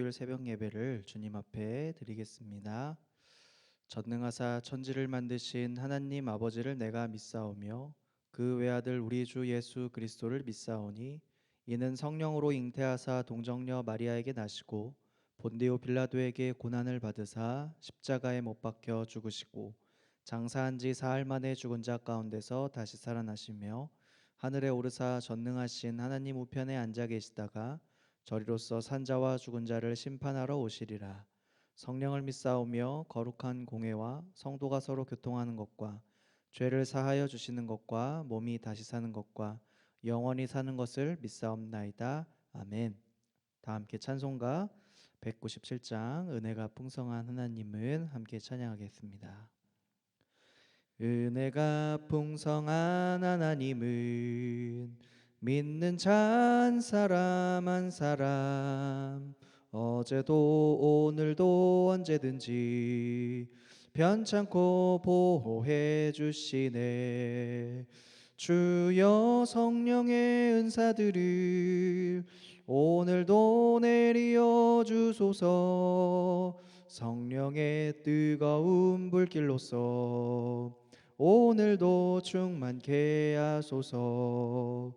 토요일 새벽 예배를 주님 앞에 드리겠습니다. 전능하사 천지를 만드신 하나님 아버지를 내가 믿사오며 그 외아들 우리 주 예수 그리스도를 믿사오니 이는 성령으로 잉태하사 동정녀 마리아에게 나시고 본디오 빌라도에게 고난을 받으사 십자가에 못 박혀 죽으시고 장사한 지 사흘 만에 죽은 자 가운데서 다시 살아나시며 하늘에 오르사 전능하신 하나님 우편에 앉아 계시다가 저리로서 산자와 죽은 자를 심판하러 오시리라. 성령을 믿사오며 거룩한 공회와 성도가 서로 교통하는 것과 죄를 사하여 주시는 것과 몸이 다시 사는 것과 영원히 사는 것을 믿사옵나이다. 아멘. 다 함께 찬송가 197장 은혜가 풍성한 하나님은 함께 찬양하겠습니다. 은혜가 풍성한 하나님은 믿는 자 한 사람 한 사람 어제도 오늘도 언제든지 편찮고 보호해 주시네. 주여 성령의 은사들을 오늘도 내리어 주소서. 성령의 뜨거운 불길로서 오늘도 충만케 하소서.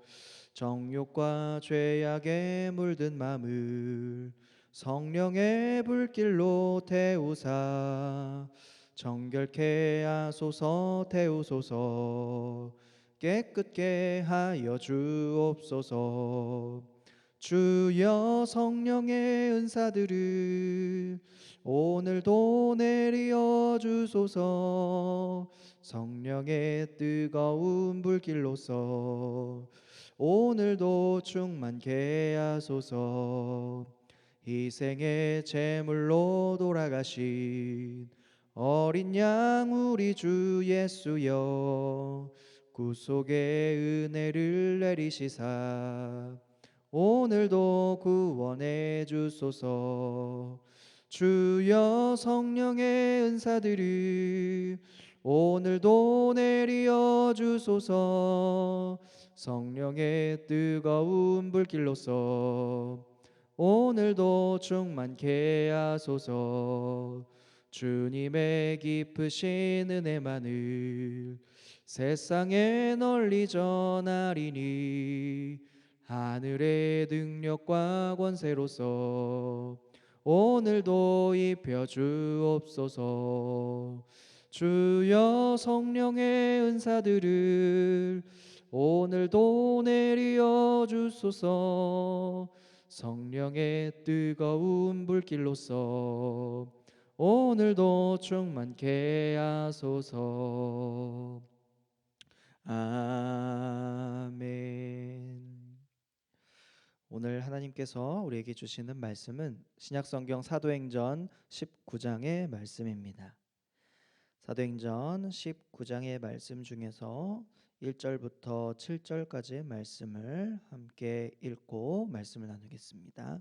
정욕과 죄악에 물든 마음을 성령의 불길로 태우사 정결케 하소서. 태우소서. 깨끗게 하여 주옵소서. 주여 성령의 은사들을 오늘도 내리어 주소서. 성령의 뜨거운 불길로서 오늘도 충만케 하소서. 희생의 제물로 돌아가신 어린 양 우리 주 예수여 구속의 은혜를 내리시사 오늘도 구원해 주소서. 주여 성령의 은사들을 오늘도 내리어 주소서. 성령의 뜨거운 불길로서 오늘도 충만케 하소서. 주님의 깊으신 은혜만을 세상에 널리 전하리니 하늘의 능력과 권세로서 오늘도 입혀 주옵소서. 주여 성령의 은사들을 오늘도 내리어 주소서. 성령의 뜨거운 불길로서 오늘도 충만케 하소서. 아멘. 오늘 하나님께서 우리에게 주시는 말씀은 신약성경 사도행전 19장의 말씀입니다. 사도행전 19장의 말씀 중에서 1절부터 7절까지의 말씀을 함께 읽고 말씀을 나누겠습니다.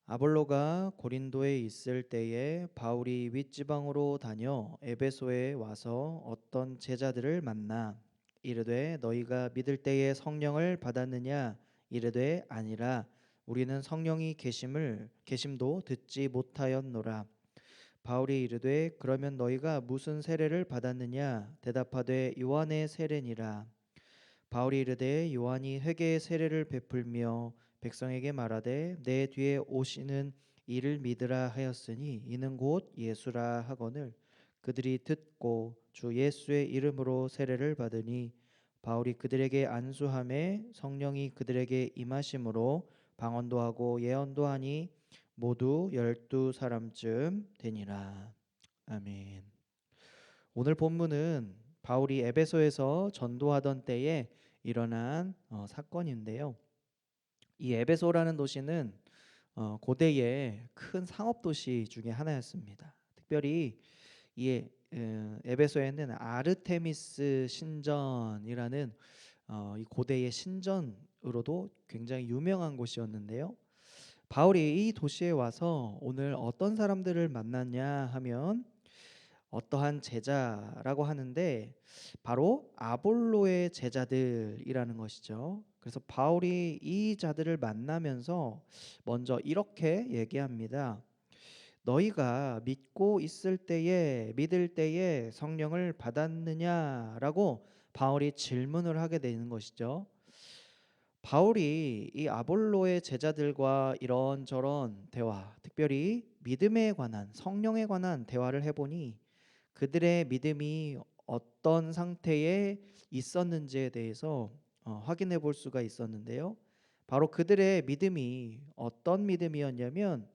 아볼로가 고린도에 있을 때에 바울이 윗지방으로 다녀 에베소에 와서 어떤 제자들을 만나 이르되 너희가 믿을 때에 성령을 받았느냐 이르되 아니라 우리는 성령이 계심도 듣지 못하였노라. 바울이 이르되 그러면 너희가 무슨 세례를 받았느냐 대답하되 요한의 세례니라. 바울이 이르되 요한이 회개의 세례를 베풀며 백성에게 말하되 내 뒤에 오시는 이를 믿으라 하였으니 이는 곧 예수라 하거늘 그들이 듣고 주 예수의 이름으로 세례를 받으니 바울이 그들에게 안수하매 성령이 그들에게 임하심으로 방언도 하고 예언도 하니 모두 12사람쯤 되니라. 아멘. 오늘 본문은 바울이 에베소에서 전도하던 때에 일어난 사건인데요. 이 에베소라는 도시는 고대의 큰 상업 도시 중에 하나였습니다. 특별히 이 에베소에는 아르테미스 신전이라는 이 고대의 신전으로도 굉장히 유명한 곳이었는데요. 바울이 이 도시에 와서 오늘 어떤 사람들을 만났냐 하면 어떠한 제자라고 하는데 바로 아볼로의 제자들이라는 것이죠. 그래서 바울이 이 자들을 만나면서 먼저 이렇게 얘기합니다. 너희가 믿고 있을 때에 믿을 때에 성령을 받았느냐라고 바울이 질문을 하게 되는 것이죠. 바울이 이 아볼로의 제자들과 이런저런 대화, 특별히 믿음에 관한 성령에 관한 대화를 해보니 그들의 믿음이 어떤 상태에 있었는지에 대해서 확인해 볼 수가 있었는데요. 바로 그들의 믿음이 어떤 믿음이었냐면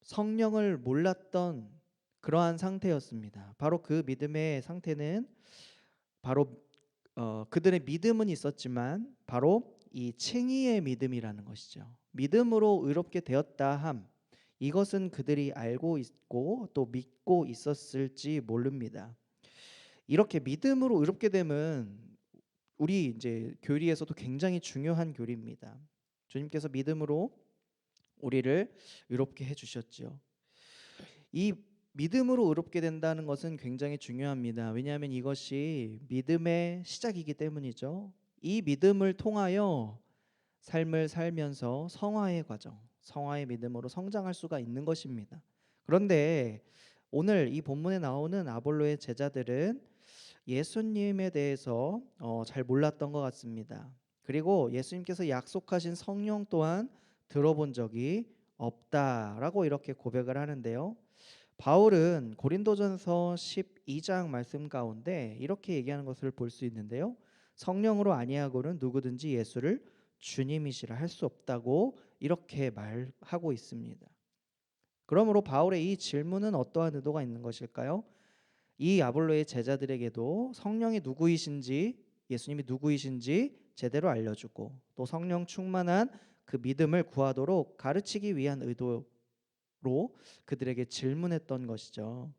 성령을 몰랐던 그러한 상태였습니다. 바로 그 믿음의 상태는 바로 그들의 믿음은 있었지만 바로 이 칭의의 믿음이라는 것이죠. 믿음으로 의롭게 되었다 함, 이것은 그들이 알고 있고 또 믿고 있었을지 모릅니다. 이렇게 믿음으로 의롭게 됨은 우리 이제 교리에서도 굉장히 중요한 교리입니다. 주님께서 믿음으로 우리를 의롭게 해주셨죠. 이 믿음으로 의롭게 된다는 것은 굉장히 중요합니다. 왜냐하면 이것이 믿음의 시작이기 때문이죠. 이 믿음을 통하여 삶을 살면서 성화의 과정, 성화의 믿음으로 성장할 수가 있는 것입니다. 그런데 오늘 이 본문에 나오는 아볼로의 제자들은 예수님에 대해서 잘 몰랐던 것 같습니다. 그리고 예수님께서 약속하신 성령 또한 들어본 적이 없다라고 이렇게 고백을 하는데요. 바울은 고린도전서 12장 말씀 가운데 이렇게 얘기하는 것을 볼 수 있는데요. 성령으로 아니하고는 누구든지 예수를 주님이시라 할 수 없다고 이렇게 말하고 있습니다. 그러므로 바울의 이 질문은 어떠한 의도가 있는 것일까요? 이 아볼로의 제자들에게도 성령이 누구이신지, 예수님이 누구이신지 제대로 알려주고 또 성령 충만한 그 믿음을 구하도록 가르치기 위한 의도로 그들에게 질문했던 것이죠.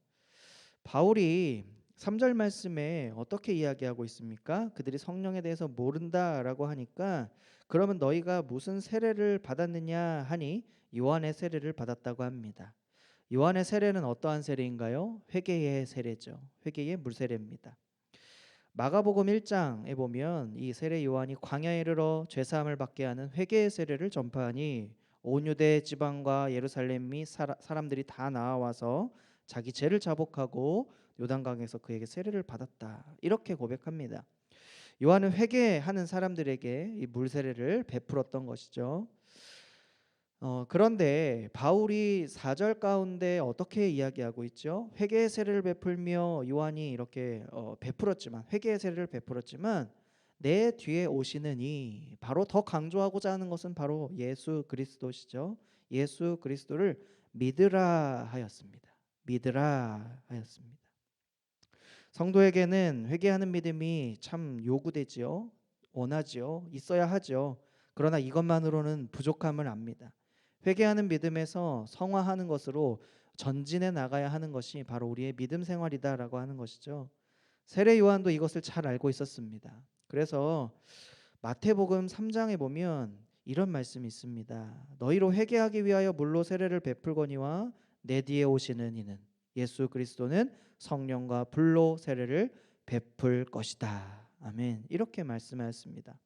바울이 3절 말씀에 어떻게 이야기하고 있습니까? 그들이 성령에 대해서 모른다라고 하니까 그러면 너희가 무슨 세례를 받았느냐 하니 요한의 세례를 받았다고 합니다. 요한의 세례는 어떠한 세례인가요? 회개의 세례죠. 회개의 물세례입니다. 마가복음 1장에 보면 이 세례 요한이 광야에 이르러 죄사함을 받게 하는 회개의 세례를 전파하니 온 유대 지방과 예루살렘 및 사람들이 다 나와서 자기 죄를 자복하고 요단강에서 그에게 세례를 받았다. 이렇게 고백합니다. 요한은 회개하는 사람들에게 이 물세례를 베풀었던 것이죠. 그런데 바울이 4절 가운데 어떻게 이야기하고 있죠? 회개의 세례를 베풀며 요한이 이렇게 베풀었지만 회개의 세례를 베풀었지만 내 뒤에 오시는 이 바로 더 강조하고자 하는 것은 바로 예수 그리스도시죠. 예수 그리스도를 믿으라 하였습니다. 믿으라 하였습니다. 성도에게는 회개하는 믿음이 참 요구되지요. 원하지요. 있어야 하죠. 그러나 이것만으로는 부족함을 압니다. 회개하는 믿음에서 성화하는 것으로 전진해 나가야 하는 것이 바로 우리의 믿음 생활이다라고 하는 것이죠. 세례 요한도 이것을 잘 알고 있었습니다. 그래서 마태복음 3장에 보면 이런 말씀이 있습니다. 너희로 회개하기 위하여 물로 세례를 베풀거니와 내 뒤에 오시는 이는 예수 그리스도는 성령과 불로 세례를 베풀 것이다. 아멘. 이렇게 말씀하였습니다.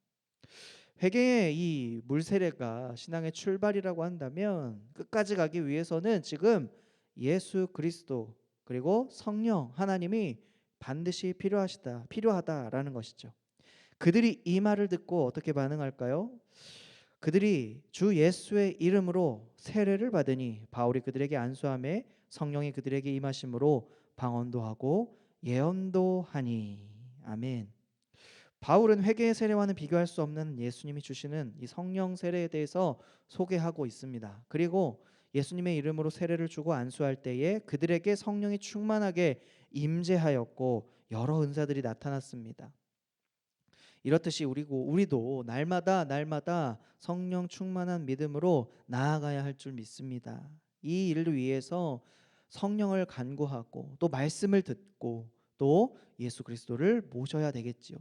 회개의 이 물세례가 신앙의 출발이라고 한다면 끝까지 가기 위해서는 지금 예수 그리스도 그리고 성령 하나님이 반드시 필요하다라는 것이죠. 그들이 이 말을 듣고 어떻게 반응할까요? 그들이 주 예수의 이름으로 세례를 받으니 바울이 그들에게 안수함에 성령이 그들에게 임하심으로 방언도 하고 예언도 하니. 아멘. 바울은 회개의 세례와는 비교할 수 없는 예수님이 주시는 이 성령 세례에 대해서 소개하고 있습니다. 그리고 예수님의 이름으로 세례를 주고 안수할 때에 그들에게 성령이 충만하게 임재하였고 여러 은사들이 나타났습니다. 이렇듯이 우리도 날마다 성령 충만한 믿음으로 나아가야 할 줄 믿습니다. 이 일을 위해서 성령을 간구하고 또 말씀을 듣고 또 예수 그리스도를 모셔야 되겠지요.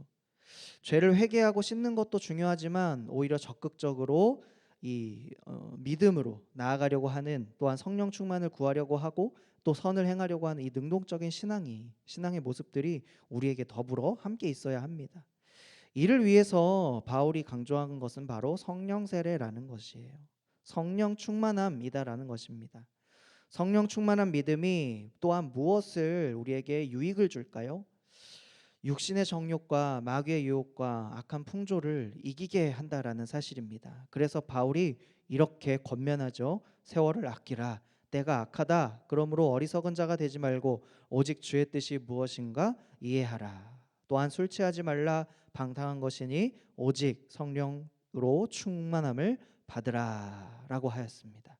죄를 회개하고 씻는 것도 중요하지만 오히려 적극적으로 이 믿음으로 나아가려고 하는 또한 성령 충만을 구하려고 하고 또 선을 행하려고 하는 이 능동적인 신앙의 모습들이 우리에게 더불어 함께 있어야 합니다. 이를 위해서 바울이 강조한 것은 바로 성령 세례라는 것이에요. 성령 충만함이다라는 것입니다. 성령 충만한 믿음이 또한 무엇을 우리에게 유익을 줄까요? 육신의 정욕과 마귀의 유혹과 악한 풍조를 이기게 한다라는 사실입니다. 그래서 바울이 이렇게 권면하죠. 세월을 아끼라. 때가 악하다. 그러므로 어리석은 자가 되지 말고 오직 주의 뜻이 무엇인가 이해하라. 또한 술 취하지 말라. 방탕한 것이니 오직 성령으로 충만함을 받으라라고 하였습니다.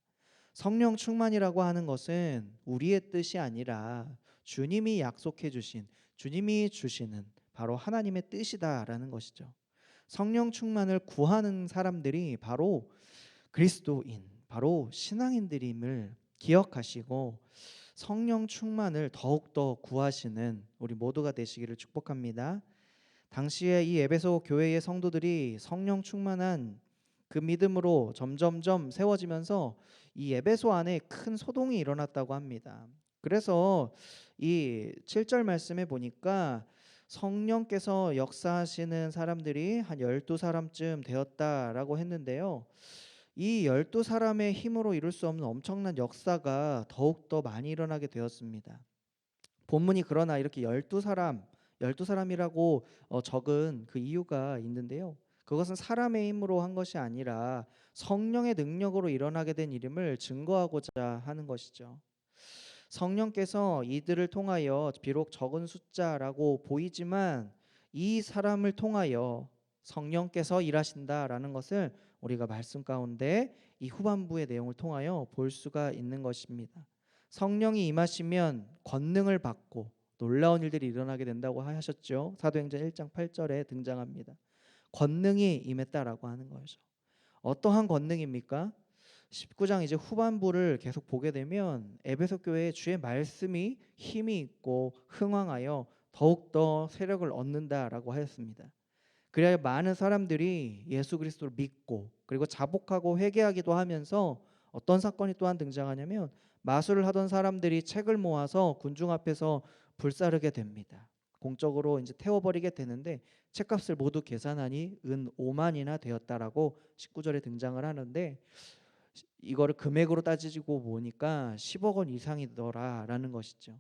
성령 충만이라고 하는 것은 우리의 뜻이 아니라 주님이 약속해 주신, 주님이 주시는 바로 하나님의 뜻이다라는 것이죠. 성령 충만을 구하는 사람들이 바로 그리스도인, 바로 신앙인들임을 기억하시고 성령 충만을 더욱더 구하시는 우리 모두가 되시기를 축복합니다. 당시에 이 에베소 교회의 성도들이 성령 충만한 그 믿음으로 점점점 세워지면서 이 에베소 안에 큰 소동이 일어났다고 합니다. 그래서 이 7절 말씀에 보니까 성령께서 역사하시는 사람들이 한 12사람쯤 되었다라고 했는데요. 이 12사람의 힘으로 이룰 수 없는 엄청난 역사가 더욱더 많이 일어나게 되었습니다. 본문이 그러나 이렇게 12사람이라고 적은 그 이유가 있는데요. 그것은 사람의 힘으로 한 것이 아니라 성령의 능력으로 일어나게 된 일임을 증거하고자 하는 것이죠. 성령께서 이들을 통하여 비록 적은 숫자라고 보이지만 이 사람을 통하여 성령께서 일하신다라는 것을 우리가 말씀 가운데 이 후반부의 내용을 통하여 볼 수가 있는 것입니다. 성령이 임하시면 권능을 받고 놀라운 일들이 일어나게 된다고 하셨죠. 사도행전 1장 8절에 등장합니다. 권능이 임했다라고 하는 거죠. 어떠한 권능입니까? 19장 이제 후반부를 계속 보게 되면 에베소 교회에 주의 말씀이 힘이 있고 흥왕하여 더욱더 세력을 얻는다라고 하였습니다. 그래야 많은 사람들이 예수 그리스도를 믿고 그리고 자복하고 회개하기도 하면서 어떤 사건이 또한 등장하냐면 마술을 하던 사람들이 책을 모아서 군중 앞에서 불사르게 됩니다. 공적으로 이제 태워버리게 되는데 책값을 모두 계산하니 은 5만이나 되었다라고 19절에 등장을 하는데 이거를 금액으로 따지고 보니까 10억 원 이상이더라라는 것이죠.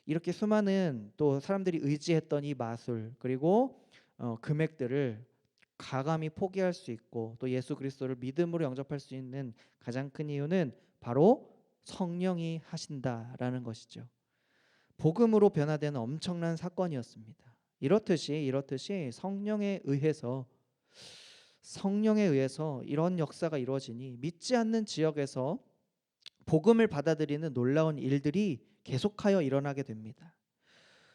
이렇게 수많은 또 사람들이 의지했던 이 마술 그리고 금액들을 가감히 포기할 수 있고 또 예수 그리스도를 믿음으로 영접할 수 있는 가장 큰 이유는 바로 성령이 하신다라는 것이죠. 복음으로 변화되는 엄청난 사건이었습니다. 이렇듯이 성령에 의해서 이런 역사가 이루어지니 믿지 않는 지역에서 복음을 받아들이는 놀라운 일들이 계속하여 일어나게 됩니다.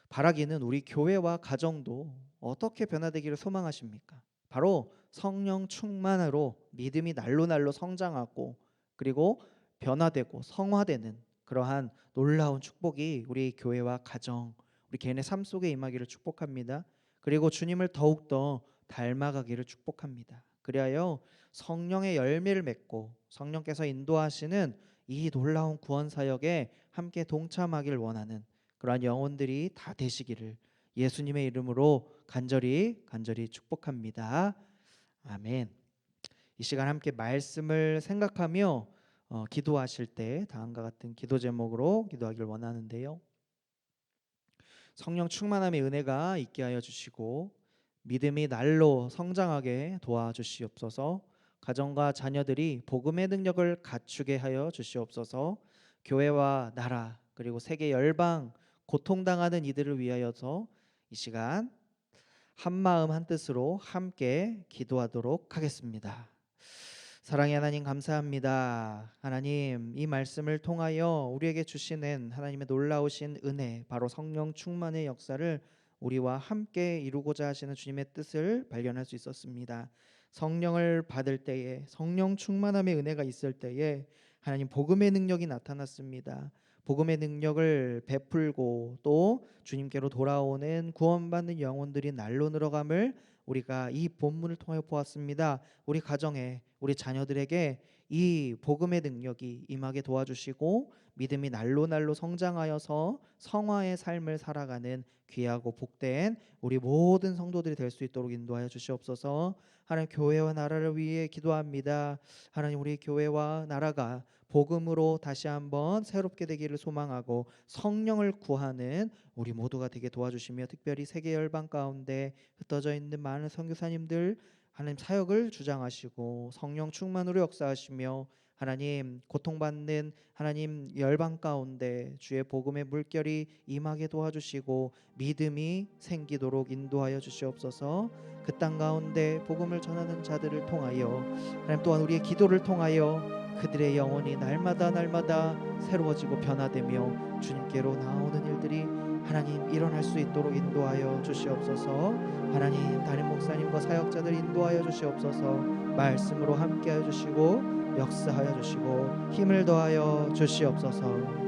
바라기는 우리 교회와 가정도 어떻게 변화되기를 소망하십니까? 바로 성령 충만으로 믿음이 날로 성장하고 그리고 변화되고 성화되는 그러한 놀라운 축복이 우리 교회와 가정, 우리 개인의 삶 속에 임하기를 축복합니다. 그리고 주님을 더욱더 닮아가기를 축복합니다. 그리하여 성령의 열매를 맺고 성령께서 인도하시는 이 놀라운 구원 사역에 함께 동참하길 원하는 그러한 영혼들이 다 되시기를 예수님의 이름으로 간절히 축복합니다. 아멘. 이 시간 함께 말씀을 생각하며 기도하실 때 다음과 같은 기도 제목으로 기도하길 원하는데요. 성령 충만함의 은혜가 있게 하여 주시고 믿음이 날로 성장하게 도와주시옵소서. 가정과 자녀들이 복음의 능력을 갖추게 하여 주시옵소서. 교회와 나라 그리고 세계 열방 고통당하는 이들을 위하여서 이 시간 한마음 한뜻으로 함께 기도하도록 하겠습니다. 사랑의 하나님 감사합니다. 하나님 이 말씀을 통하여 우리에게 주시는 하나님의 놀라우신 은혜 바로 성령 충만의 역사를 우리와 함께 이루고자 하시는 주님의 뜻을 발견할 수 있었습니다. 성령을 받을 때에 성령 충만함의 은혜가 있을 때에 하나님 복음의 능력이 나타났습니다. 복음의 능력을 베풀고 또 주님께로 돌아오는 구원받는 영혼들이 날로 늘어감을 우리가 이 본문을 통하여 보았습니다. 우리 가정에 우리 자녀들에게 이 복음의 능력이 임하게 도와주시고 믿음이 날로 날로 성장하여서 성화의 삶을 살아가는 귀하고 복된 우리 모든 성도들이 될 수 있도록 인도하여 주시옵소서. 하나님, 교회와 나라를 위해 기도합니다. 하나님, 우리 교회와 나라가 복음으로 다시 한번 새롭게 되기를 소망하고 성령을 구하는 우리 모두가 되게 도와주시며, 특별히 세계 열방 가운데 흩어져 있는 많은 선교사님들 하나님 사역을 주장하시고 성령 충만으로 역사하시며, 하나님 고통받는 하나님 열방 가운데 주의 복음의 물결이 임하게 도와주시고 믿음이 생기도록 인도하여 주시옵소서. 그 땅 가운데 복음을 전하는 자들을 통하여, 하나님 또한 우리의 기도를 통하여 그들의 영혼이 날마다 날마다 새로워지고 변화되며 주님께로 나오는 일들이 하나님 일어날 수 있도록 인도하여 주시옵소서. 하나님, 담임 목사님과 사역자들 인도하여 주시옵소서. 말씀으로 함께하여 주시고 역사하여 주시고 힘을 더하여 주시옵소서.